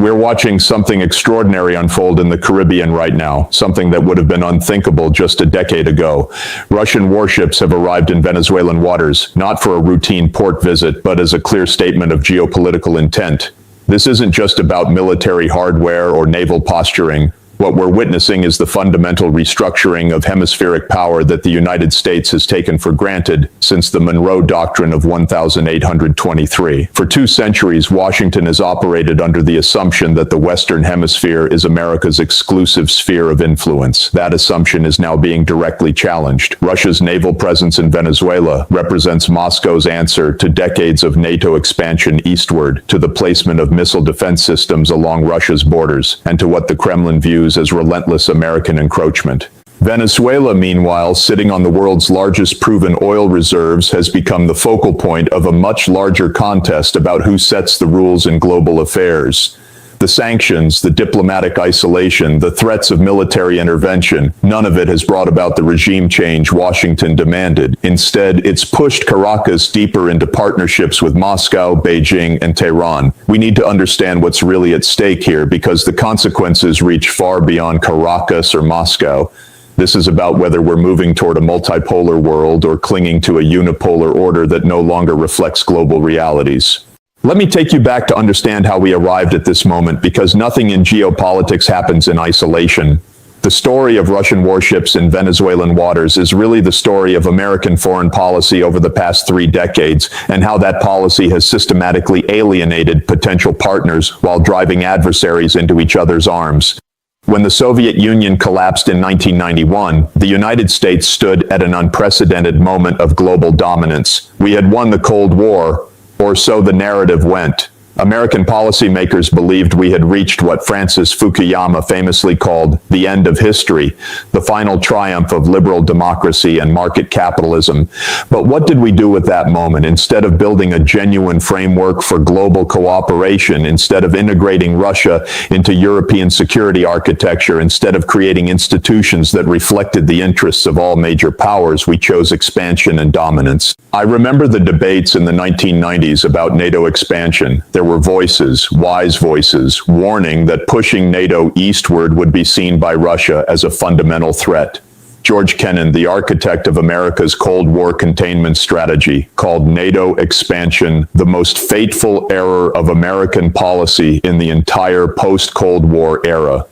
We're watching something extraordinary unfold in the Caribbean right now, something that would have been unthinkable just a decade ago. Russian warships have arrived in Venezuelan waters, not for a routine port visit, but as a clear statement of geopolitical intent. This isn't just about military hardware or naval posturing. What we're witnessing is the fundamental restructuring of hemispheric power that the United States has taken for granted since the Monroe Doctrine of 1823. For 2 centuries, Washington has operated under the assumption that the Western Hemisphere is America's exclusive sphere of influence. That assumption is now being directly challenged. Russia's naval presence in Venezuela represents Moscow's answer to decades of NATO expansion eastward, to the placement of missile defense systems along Russia's borders, and to what the Kremlin views as relentless American encroachment. Venezuela, meanwhile, sitting on the world's largest proven oil reserves, has become the focal point of a much larger contest about who sets the rules in global affairs. The sanctions, the diplomatic isolation, the threats of military intervention, none of it has brought about the regime change Washington demanded. Instead, it's pushed Caracas deeper into partnerships with Moscow, Beijing, and Tehran. We need to understand what's really at stake here, because the consequences reach far beyond Caracas or Moscow. This is about whether we're moving toward a multipolar world or clinging to a unipolar order that no longer reflects global realities. Let me take you back to understand how we arrived at this moment, because nothing in geopolitics happens in isolation. The story of Russian warships in Venezuelan waters is really the story of American foreign policy over the past 3 decades, and how that policy has systematically alienated potential partners while driving adversaries into each other's arms. When the Soviet Union collapsed in 1991, the United States stood at an unprecedented moment of global dominance. We had won the Cold War, or so the narrative went. American policymakers believed we had reached what Francis Fukuyama famously called the end of history, the final triumph of liberal democracy and market capitalism. But what did we do with that moment? Instead of building a genuine framework for global cooperation, instead of integrating Russia into European security architecture, instead of creating institutions that reflected the interests of all major powers, we chose expansion and dominance. I remember the debates in the 1990s about NATO expansion. There were voices, wise voices, warning that pushing NATO eastward would be seen by Russia as a fundamental threat. George Kennan, the architect of America's Cold War containment strategy, called NATO expansion the most fateful error of American policy in the entire post-Cold War era.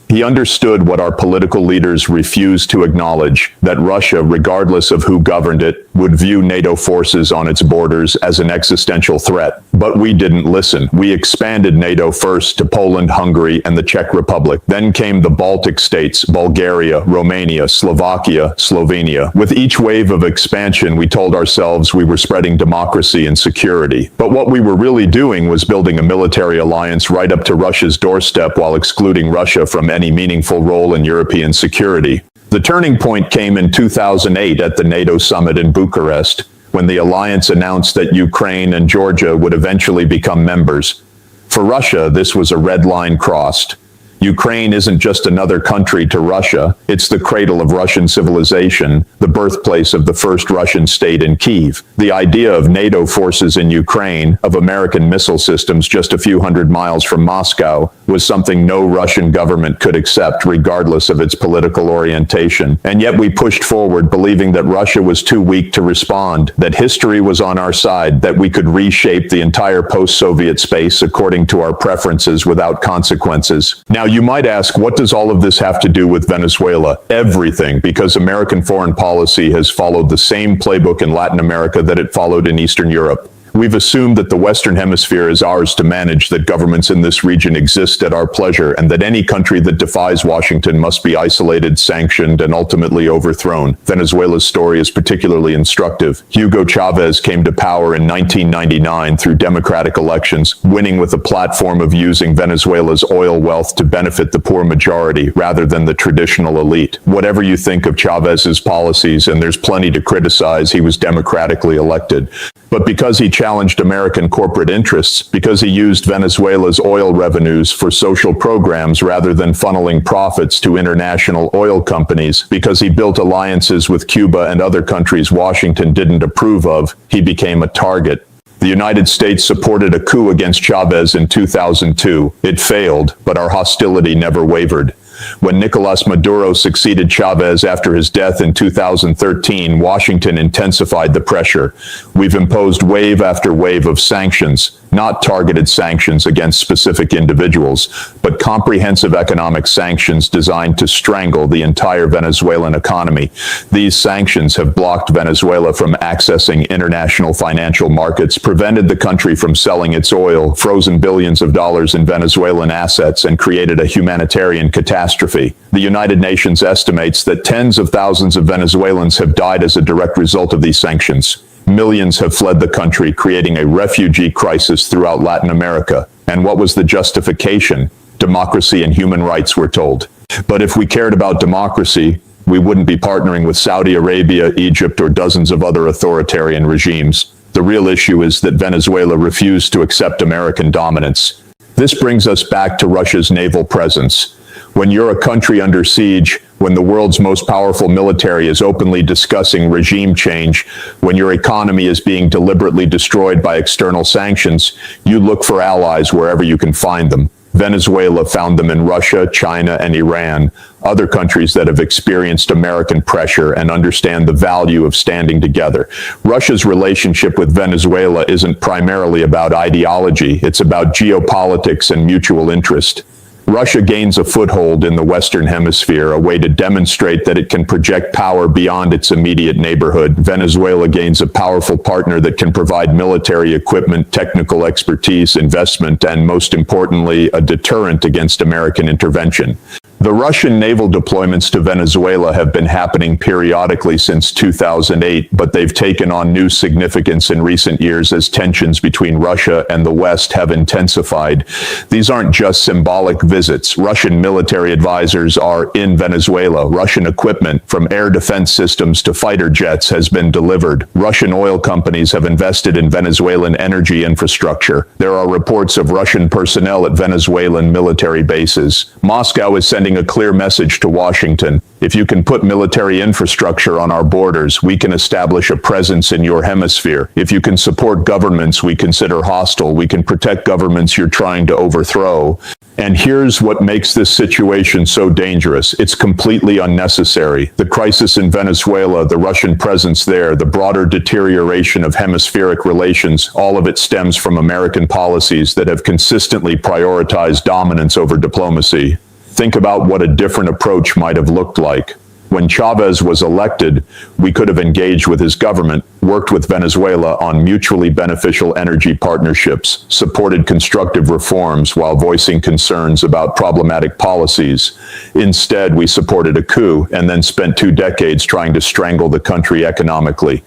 He understood what our political leaders refused to acknowledge, that Russia, regardless of who governed it, would view NATO forces on its borders as an existential threat. But we didn't listen. We expanded NATO first to Poland, Hungary, and the Czech Republic. Then came the Baltic states, Bulgaria, Romania, Slovakia, Slovenia. With each wave of expansion, we told ourselves we were spreading democracy and security. But what we were really doing was building a military alliance right up to Russia's doorstep while excluding Russia from any meaningful role in European security. The turning point came in 2008 at the NATO summit in Bucharest, when the alliance announced that Ukraine and Georgia would eventually become members. For Russia, this was a red line crossed. Ukraine isn't just another country to Russia, it's the cradle of Russian civilization, the birthplace of the first Russian state in Kyiv. The idea of NATO forces in Ukraine, of American missile systems just a few hundred miles from Moscow, was something no Russian government could accept, regardless of its political orientation. And yet we pushed forward, believing that Russia was too weak to respond, that history was on our side, that we could reshape the entire post-Soviet space according to our preferences without consequences. Now, you might ask, what does all of this have to do with Venezuela? Everything, because American foreign policy has followed the same playbook in Latin America that it followed in Eastern Europe. We've assumed that the Western Hemisphere is ours to manage, that governments in this region exist at our pleasure, and that any country that defies Washington must be isolated, sanctioned, and ultimately overthrown. Venezuela's story is particularly instructive. Hugo Chavez came to power in 1999 through democratic elections, winning with a platform of using Venezuela's oil wealth to benefit the poor majority rather than the traditional elite. Whatever you think of Chavez's policies, and there's plenty to criticize, he was democratically elected. But because he challenged American corporate interests, because he used Venezuela's oil revenues for social programs rather than funneling profits to international oil companies, because he built alliances with Cuba and other countries Washington didn't approve of, he became a target. The United States supported a coup against Chavez in 2002. It failed, but our hostility never wavered. When Nicolas Maduro succeeded Chavez after his death in 2013, Washington intensified the pressure. We've imposed wave after wave of sanctions, not targeted sanctions against specific individuals, but comprehensive economic sanctions designed to strangle the entire Venezuelan economy. These sanctions have blocked Venezuela from accessing international financial markets, prevented the country from selling its oil, frozen billions of dollars in Venezuelan assets, and created a humanitarian catastrophe. The United Nations estimates that tens of thousands of Venezuelans have died as a direct result of these sanctions. Millions have fled the country, creating a refugee crisis throughout Latin America. And what was the justification? Democracy and human rights, we're told. But if we cared about democracy, we wouldn't be partnering with Saudi Arabia, Egypt, or dozens of other authoritarian regimes. The real issue is that Venezuela refused to accept American dominance. This brings us back to Russia's naval presence. When you're a country under siege, when the world's most powerful military is openly discussing regime change, when your economy is being deliberately destroyed by external sanctions, you look for allies wherever you can find them. Venezuela found them in Russia, China, and Iran, other countries that have experienced American pressure and understand the value of standing together. Russia's relationship with Venezuela isn't primarily about ideology, it's about geopolitics and mutual interest. Russia gains a foothold in the Western Hemisphere, a way to demonstrate that it can project power beyond its immediate neighborhood. Venezuela gains a powerful partner that can provide military equipment, technical expertise, investment, and most importantly, a deterrent against American intervention. The Russian naval deployments to Venezuela have been happening periodically since 2008, but they've taken on new significance in recent years as tensions between Russia and the West have intensified. These aren't just symbolic visits. Russian military advisors are in Venezuela. Russian equipment, from air defense systems to fighter jets, has been delivered. Russian oil companies have invested in Venezuelan energy infrastructure. There are reports of Russian personnel at Venezuelan military bases. Moscow is sending a clear message to Washington. If you can put military infrastructure on our borders, we can establish a presence in your hemisphere. If you can support governments we consider hostile, we can protect governments you're trying to overthrow. And here's what makes this situation so dangerous. It's completely unnecessary. The crisis in Venezuela, the Russian presence there, the broader deterioration of hemispheric relations, all of it stems from American policies that have consistently prioritized dominance over diplomacy. Think about what a different approach might have looked like. When Chavez was elected, we could have engaged with his government, worked with Venezuela on mutually beneficial energy partnerships, supported constructive reforms while voicing concerns about problematic policies. Instead, we supported a coup and then spent 2 decades trying to strangle the country economically.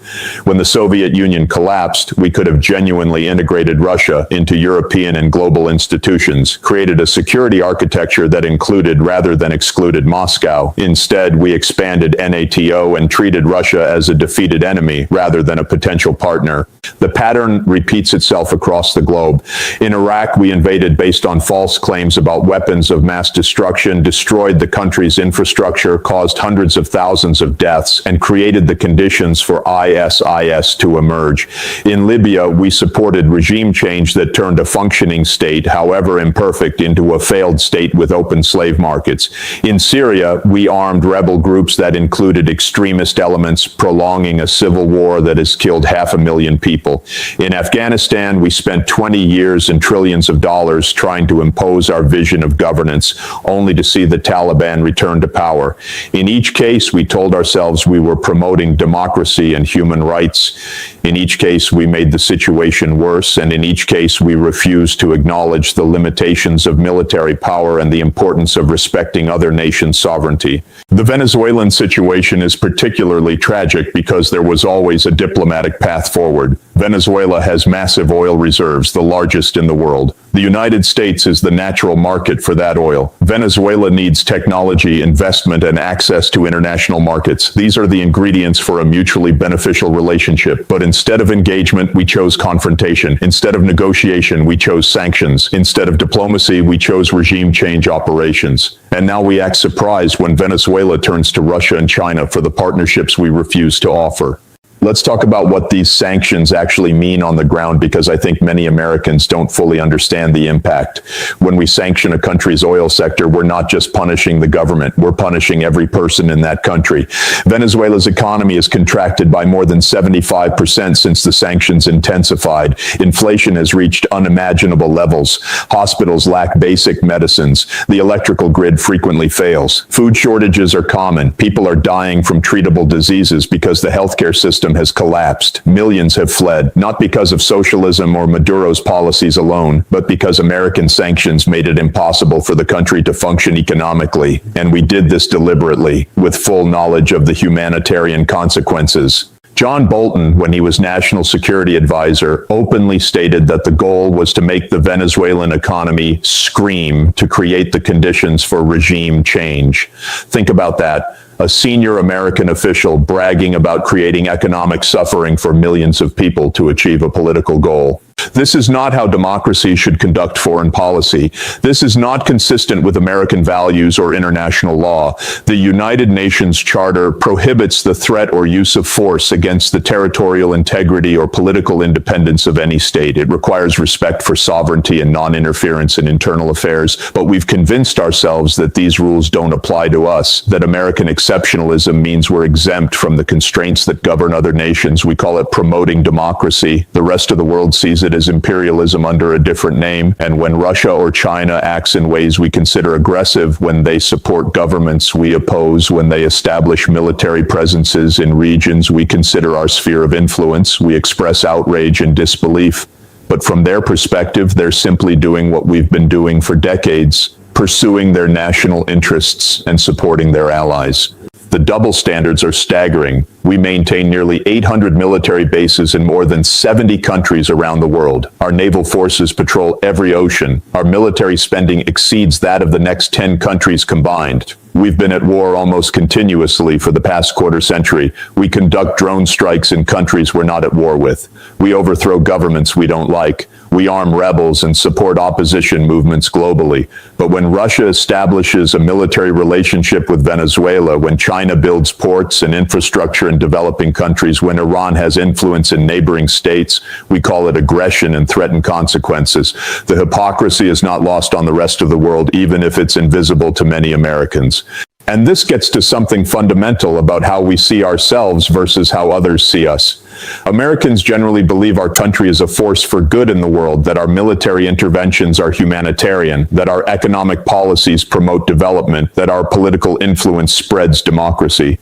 When the Soviet Union collapsed, we could have genuinely integrated Russia into European and global institutions, created a security architecture that included rather than excluded Moscow. Instead, we expanded NATO and treated Russia as a defeated enemy rather than a potential partner. The pattern repeats itself across the globe. In Iraq, we invaded based on false claims about weapons of mass destruction, destroyed the country's infrastructure, caused hundreds of thousands of deaths, and created the conditions for ISIS to emerge. In Libya, we supported regime change that turned a functioning state, however imperfect, into a failed state with open slave markets. In Syria, we armed rebel groups that included extremist elements, prolonging a civil war that has killed 500,000 people. In Afghanistan, we spent 20 years and trillions of dollars trying to impose our vision of governance, only to see the Taliban return to power. In each case, we told ourselves we were promoting democracy and human rights. In each case, we made the situation worse, and in each case, we refused to acknowledge the limitations of military power and the importance of respecting other nations' sovereignty. The Venezuelan situation is particularly tragic because there was always a diplomatic path forward. Venezuela has massive oil reserves, the largest in the world. The United States is the natural market for that oil. Venezuela needs technology, investment, and access to international markets. These are the ingredients for a mutually beneficial relationship. But instead of engagement, we chose confrontation. Instead of negotiation, we chose sanctions. Instead of diplomacy, we chose regime change operations. And now we act surprised when Venezuela turns to Russia and China for the partnerships we refuse to offer. Let's talk about what these sanctions actually mean on the ground, because I think many Americans don't fully understand the impact. When we sanction a country's oil sector, we're not just punishing the government, we're punishing every person in that country. Venezuela's economy has contracted by more than 75% since the sanctions intensified. Inflation has reached unimaginable levels. Hospitals lack basic medicines. The electrical grid frequently fails. Food shortages are common. People are dying from treatable diseases because the healthcare system has collapsed. Millions have fled, not because of socialism or Maduro's policies alone, but because American sanctions made it impossible for the country to function economically. And we did this deliberately, with full knowledge of the humanitarian consequences. John Bolton, when he was National Security Advisor, openly stated that the goal was to make the Venezuelan economy scream to create the conditions for regime change. Think about that. A senior American official bragging about creating economic suffering for millions of people to achieve a political goal. This is not how democracy should conduct foreign policy. This is not consistent with American values or international law. The United Nations Charter prohibits the threat or use of force against the territorial integrity or political independence of any state. It requires respect for sovereignty and non-interference in internal affairs, but we've convinced ourselves that these rules don't apply to us, that American exceptionalism means we're exempt from the constraints that govern other nations. We call it promoting democracy. The rest of the world sees it as imperialism under a different name. And when Russia or China acts in ways we consider aggressive, when they support governments we oppose, when they establish military presences in regions we consider our sphere of influence, we express outrage and disbelief. But from their perspective, they're simply doing what we've been doing for decades, pursuing their national interests and supporting their allies. The double standards are staggering. We maintain nearly 800 military bases in more than 70 countries around the world. Our naval forces patrol every ocean. Our military spending exceeds that of the next 10 countries combined. We've been at war almost continuously for the past quarter century. We conduct drone strikes in countries we're not at war with. We overthrow governments we don't like. We arm rebels and support opposition movements globally. But when Russia establishes a military relationship with Venezuela, when China builds ports and infrastructure in developing countries, when Iran has influence in neighboring states, we call it aggression and threaten consequences. The hypocrisy is not lost on the rest of the world, even if it's invisible to many Americans. And this gets to something fundamental about how we see ourselves versus how others see us. Americans generally believe our country is a force for good in the world, that our military interventions are humanitarian, that our economic policies promote development, that our political influence spreads democracy.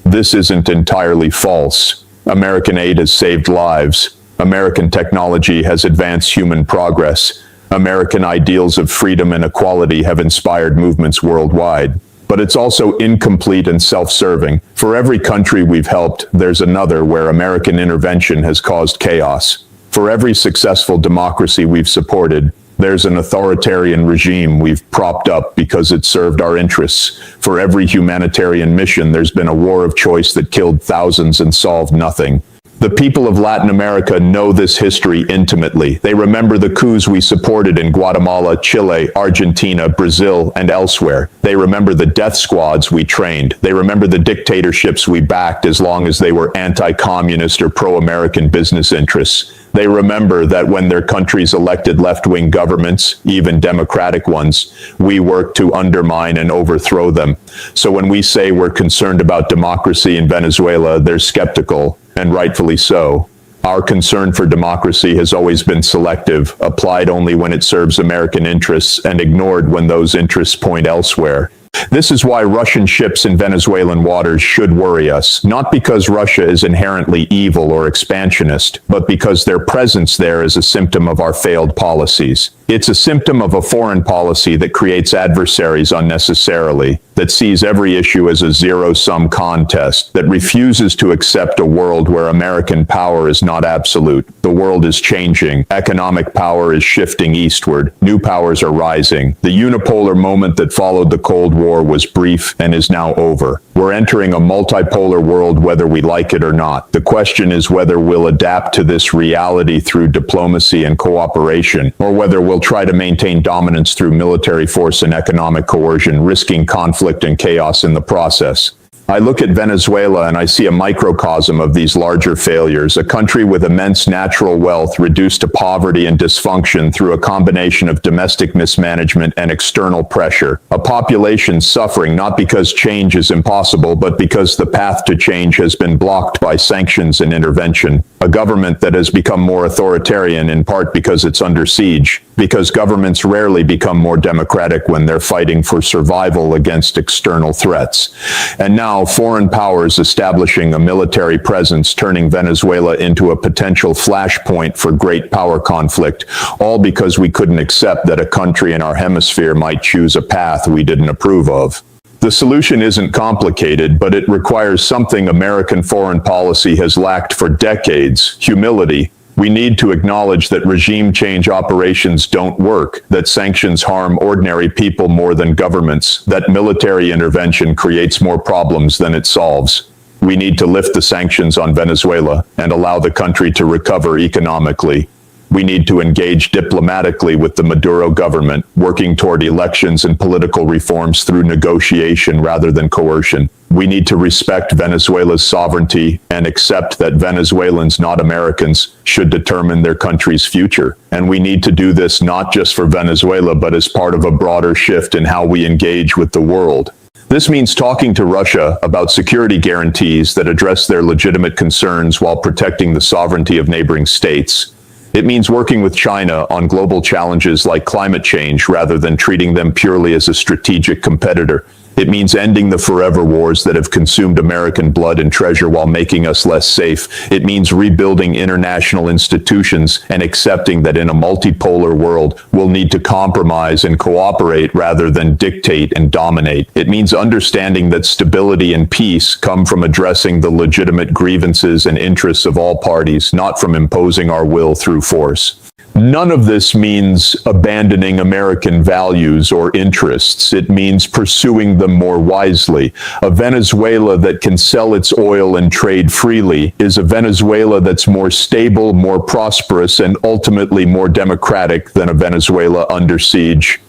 This isn't entirely false. American aid has saved lives. American technology has advanced human progress. American ideals of freedom and equality have inspired movements worldwide. But it's also incomplete and self-serving. For every country we've helped, there's another where American intervention has caused chaos. For every successful democracy we've supported, there's an authoritarian regime we've propped up because it served our interests. For every humanitarian mission, there's been a war of choice that killed thousands and solved nothing. The people of Latin America know this history intimately. They remember the coups we supported in Guatemala, Chile, Argentina, Brazil, and elsewhere. They remember the death squads we trained. They remember the dictatorships we backed as long as they were anti-communist or pro-American business interests. They remember that when their countries elected left-wing governments, even democratic ones, we worked to undermine and overthrow them. So when we say we're concerned about democracy in Venezuela, they're skeptical, and rightfully so. Our concern for democracy has always been selective, applied only when it serves American interests, and ignored when those interests point elsewhere. This is why Russian ships in Venezuelan waters should worry us, not because Russia is inherently evil or expansionist, but because their presence there is a symptom of our failed policies. It's a symptom of a foreign policy that creates adversaries unnecessarily, that sees every issue as a zero-sum contest, that refuses to accept a world where American power is not absolute. The world is changing. Economic power is shifting eastward. New powers are rising. The unipolar moment that followed the Cold War was brief and is now over. We're entering a multipolar world whether we like it or not. The question is whether we'll adapt to this reality through diplomacy and cooperation, or whether we'll try to maintain dominance through military force and economic coercion, risking conflict and chaos in the process. I look at Venezuela and I see a microcosm of these larger failures, a country with immense natural wealth reduced to poverty and dysfunction through a combination of domestic mismanagement and external pressure, a population suffering not because change is impossible, but because the path to change has been blocked by sanctions and intervention, a government that has become more authoritarian in part because it's under siege, because governments rarely become more democratic when they're fighting for survival against external threats. And now foreign powers establishing a military presence, turning Venezuela into a potential flashpoint for great power conflict, all because we couldn't accept that a country in our hemisphere might choose a path we didn't approve of. The solution isn't complicated, but it requires something American foreign policy has lacked for decades: humility. We need to acknowledge that regime change operations don't work, that sanctions harm ordinary people more than governments, that military intervention creates more problems than it solves. We need to lift the sanctions on Venezuela and allow the country to recover economically. We need to engage diplomatically with the Maduro government, working toward elections and political reforms through negotiation rather than coercion. We need to respect Venezuela's sovereignty and accept that Venezuelans, not Americans, should determine their country's future. And we need to do this not just for Venezuela, but as part of a broader shift in how we engage with the world. This means talking to Russia about security guarantees that address their legitimate concerns while protecting the sovereignty of neighboring states. It means working with China on global challenges like climate change rather than treating them purely as a strategic competitor. It means ending the forever wars that have consumed American blood and treasure while making us less safe. It means rebuilding international institutions and accepting that in a multipolar world, we'll need to compromise and cooperate rather than dictate and dominate. It means understanding that stability and peace come from addressing the legitimate grievances and interests of all parties, not from imposing our will through force. None of this means abandoning American values or interests. It means pursuing them more wisely. A Venezuela that can sell its oil and trade freely is a Venezuela that's more stable, more prosperous, and ultimately more democratic than a Venezuela under siege.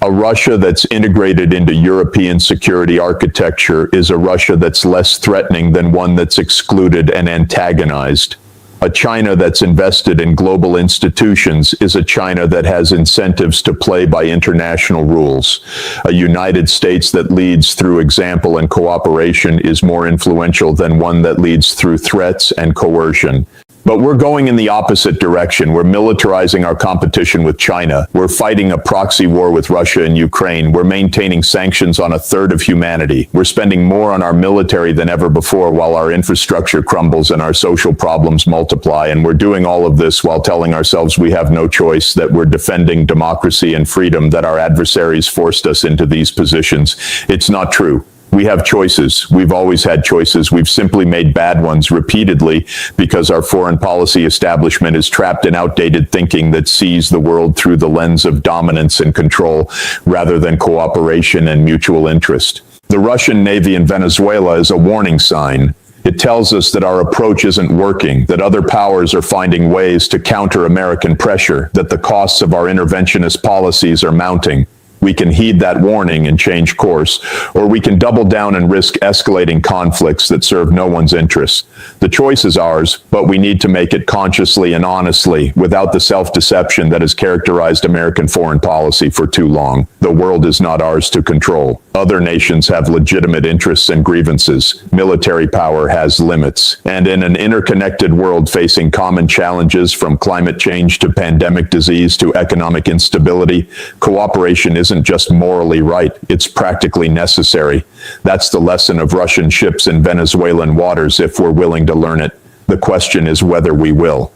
A Russia that's integrated into European security architecture is a Russia that's less threatening than one that's excluded and antagonized. A China that's invested in global institutions is a China that has incentives to play by international rules. A United States that leads through example and cooperation is more influential than one that leads through threats and coercion. But we're going in the opposite direction. We're militarizing our competition with China. We're fighting a proxy war with Russia and Ukraine. We're maintaining sanctions on a third of humanity. We're spending more on our military than ever before while our infrastructure crumbles and our social problems multiply. And we're doing all of this while telling ourselves we have no choice, that we're defending democracy and freedom, that our adversaries forced us into these positions. It's not true. We have choices. We've always had choices. We've simply made bad ones repeatedly because our foreign policy establishment is trapped in outdated thinking that sees the world through the lens of dominance and control rather than cooperation and mutual interest. The Russian Navy in Venezuela is a warning sign. It tells us that our approach isn't working, that other powers are finding ways to counter American pressure, that the costs of our interventionist policies are mounting. We can heed that warning and change course, or we can double down and risk escalating conflicts that serve no one's interests. The choice is ours, but we need to make it consciously and honestly, without the self-deception that has characterized American foreign policy for too long. The world is not ours to control. Other nations have legitimate interests and grievances. Military power has limits. And in an interconnected world facing common challenges from climate change to pandemic disease to economic instability, cooperation isn't just morally right, it's practically necessary. That's the lesson of Russian ships in Venezuelan waters if we're willing to learn it. The question is whether we will.